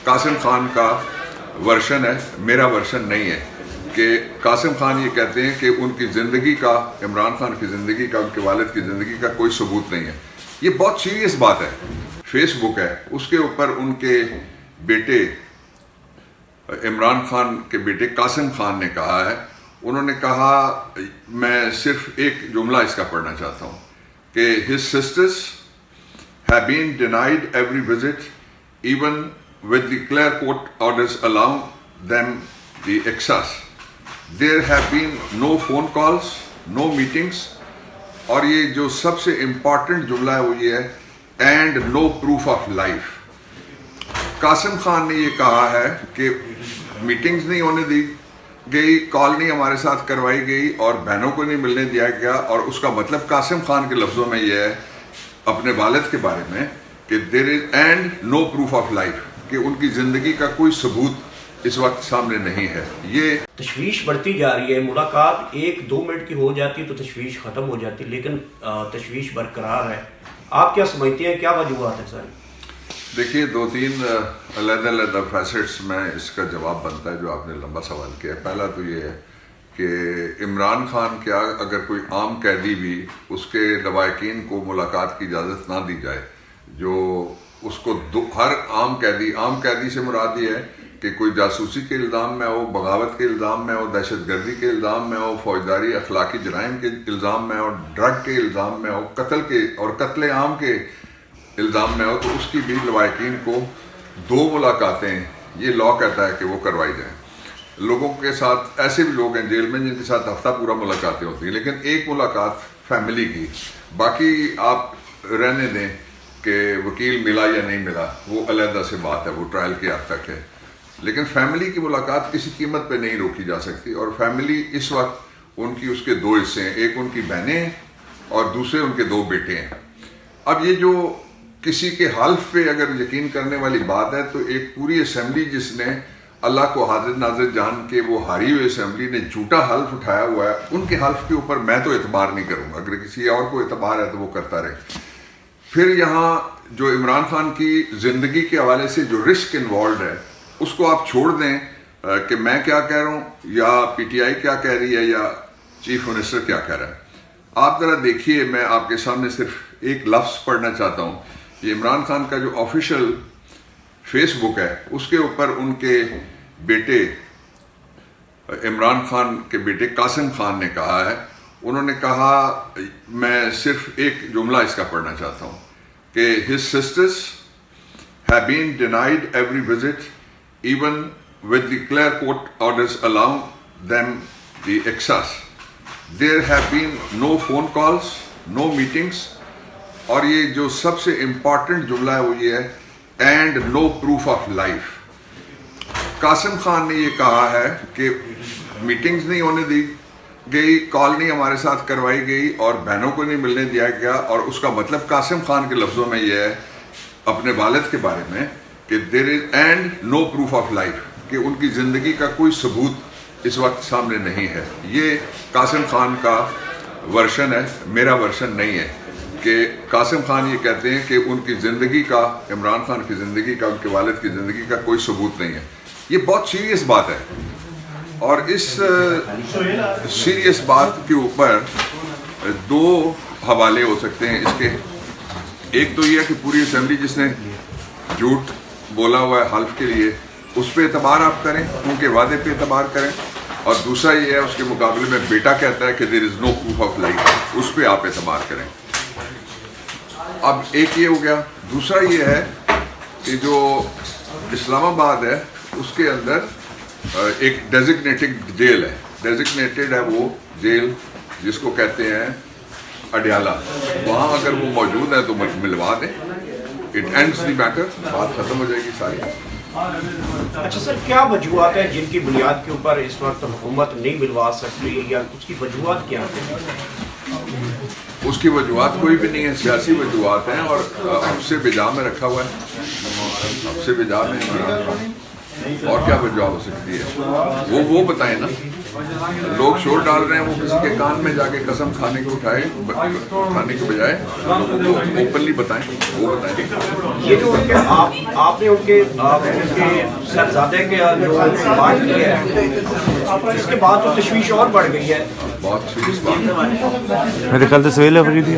कासिम खान का वर्शन है, मेरा वर्शन नहीं है, कि कासिम खान ये कहते हैं कि उनकी ज़िंदगी का, इमरान खान की ज़िंदगी का, उनके वालिद की ज़िंदगी का कोई सबूत नहीं है। ये बहुत सीरियस बात है। फेसबुक है, उसके ऊपर उनके बेटे इमरान खान के बेटे कासिम खान ने कहा है, उन्होंने कहा, मैं सिर्फ एक जुमला इसका पढ़ना चाहता हूँ कि his sisters have been denied every visit even with the clear court orders allowing them the access. There have been no phone calls, no meetings, और ये जो सबसे इम्पॉर्टेंट जुमला है वो ये है, and no proof of life. Qasim Khan ने ये कहा है कि मीटिंग्स नहीं होने दी गई, कॉल नहीं हमारे साथ करवाई गई और बहनों को नहीं मिलने दिया गया, और उसका मतलब कासिम खान के लफ्ज़ों में ये है अपने वालिद के बारे में कि there is and no proof of life, कि उनकी ज़िंदगी का कोई सबूत इस वक्त सामने नहीं है। ये तशवीश बढ़ती जा रही है। मुलाकात 1-2 मिनट की हो जाती है तो तशवीश ख़त्म हो जाती है, लेकिन तशवीश बरकरार है। आप क्या समझते हैं, क्या वजूहात है सारी? देखिए, 2-3 अलग-अलग फैसेट्स में इसका जवाब बनता है जो आपने लंबा सवाल किया। पहला तो ये है कि इमरान खान क्या, अगर कोई आम कैदी भी उसके लवाकिन को मुलाकात की इजाज़त ना दी जाए, जो उसको हर आम कैदी से मुराद ये है कि कोई जासूसी के इल्ज़ाम में हो, बगावत के इल्ज़ाम में हो, दहशतगर्दी के इल्ज़ाम में हो, फौजदारी अखलाकी जराइम के इल्ज़ाम में हो, ड्रग के इल्ज़ाम में हो, कत्ल आम के इल्ज़ाम में हो, तो उसकी भी लवाकिन को 2 मुलाकातें ये लॉ कहता है कि वो करवाई जाएं। लोगों के साथ ऐसे भी लोग हैं जेल में जिनके साथ हफ्ता पूरा मुलाकातें होती हैं, लेकिन एक मुलाकात फैमिली की, बाकी आप रहने दें कि वकील मिला या नहीं मिला, वो अलग से बात है, वो ट्रायल के हद तक है। लेकिन फैमिली की मुलाकात किसी कीमत पे नहीं रोकी जा सकती, और फैमिली इस वक्त उनकी उसके 2 हिस्से हैं, एक उनकी बहनें हैं और दूसरे उनके 2 बेटे हैं। अब ये जो किसी के हल्फ पे अगर यकीन करने वाली बात है, तो एक पूरी असेंबली जिसने अल्लाह को हाजिर नाजिर जान के वो हारी हुई असेंबली ने झूठा हल्फ उठाया हुआ है, उनके हल्फ के ऊपर मैं तो एतबार नहीं करूंगा। अगर किसी और को एतबार है तो वो करता रहे। फिर यहाँ जो इमरान खान की ज़िंदगी के हवाले से जो रिस्क इन्वॉल्व है, उसको आप छोड़ दें कि मैं क्या कह रहा हूँ या PTI क्या कह रही है या चीफ मिनिस्टर क्या कह रहा है। आप ज़रा देखिए, मैं आपके सामने सिर्फ एक लफ्ज़ पढ़ना चाहता हूँ। ये इमरान खान का जो ऑफिशियल फेसबुक है, उसके ऊपर उनके बेटे इमरान खान के बेटे कासिम खान ने कहा है, उन्होंने कहा, मैं सिर्फ एक जुमला इसका पढ़ना चाहता हूँ कि his sisters have been denied every visit even with the clear court orders allowing them the access. There have been no phone calls, no meetings, और ये जो सबसे इम्पॉर्टेंट जुमला है वो ये है, and no proof of life. Qasim Khan ने ये कहा है कि मीटिंग्स नहीं होने दी गई, कॉल नहीं हमारे साथ करवाई गई और बहनों को नहीं मिलने दिया गया, और उसका मतलब कासिम खान के लफ्ज़ों में ये है अपने वालिद के बारे में कि there is and no proof of life, कि उनकी ज़िंदगी का कोई सबूत इस वक्त सामने नहीं है। ये कासिम खान का वर्शन है, मेरा वर्शन नहीं है, कि कासिम खान ये कहते हैं कि उनकी ज़िंदगी का, इमरान खान की ज़िंदगी का, उनके वालिद की ज़िंदगी का कोई सबूत नहीं है। ये बहुत सीरियस बात है, और इस सीरियस बात के ऊपर 2 हवाले हो सकते हैं इसके। एक तो ये है कि पूरी असेंबली जिसने झूठ बोला हुआ है हल्फ के लिए, उस पर एतबार आप करें, उनके वादे पे एतबार करें, और दूसरा ये है उसके मुकाबले में बेटा कहता है कि there is no proof of life, उस पर आप एतबार करें। अब एक ये हो गया। दूसरा ये है कि जो इस्लामाबाद है उसके अंदर एक डेजिग्नेटेड जेल है, डेजिग्नेटेड है वो जेल जिसको कहते हैं अडियाला। वहाँ अगर वो मौजूद है तो मिलवा दें, इट एंड्स द मैटर, बात खत्म हो जाएगी सारी। अच्छा सर, क्या वजूहत है जिनकी बुनियाद के ऊपर इस वक्त हुकूमत नहीं मिलवा सकती, या उसकी वजूहत क्या है? उसकी वजूहत कोई भी नहीं है, सियासी वजूहत हैं, और हमसे बेजा में रखा हुआ है, हमसे बेजा में اور کیا وجہ ہو سکتی ہے وہ بتائیں نا. لوگ شور ڈال رہے ہیں وہ کسی کے کان میں جا کے قسم کھانے کے بجائے اوپنلی بتائیں, وہ بتائیں. یہ جو ان کے آپ نے ان کے صاحبزادے کے جو بات کی ہے اس کے بعد تو تشویش اور بڑھ گئی ہے. بہت سیریس بات ہے. میرے خیال سے سہیل افریدی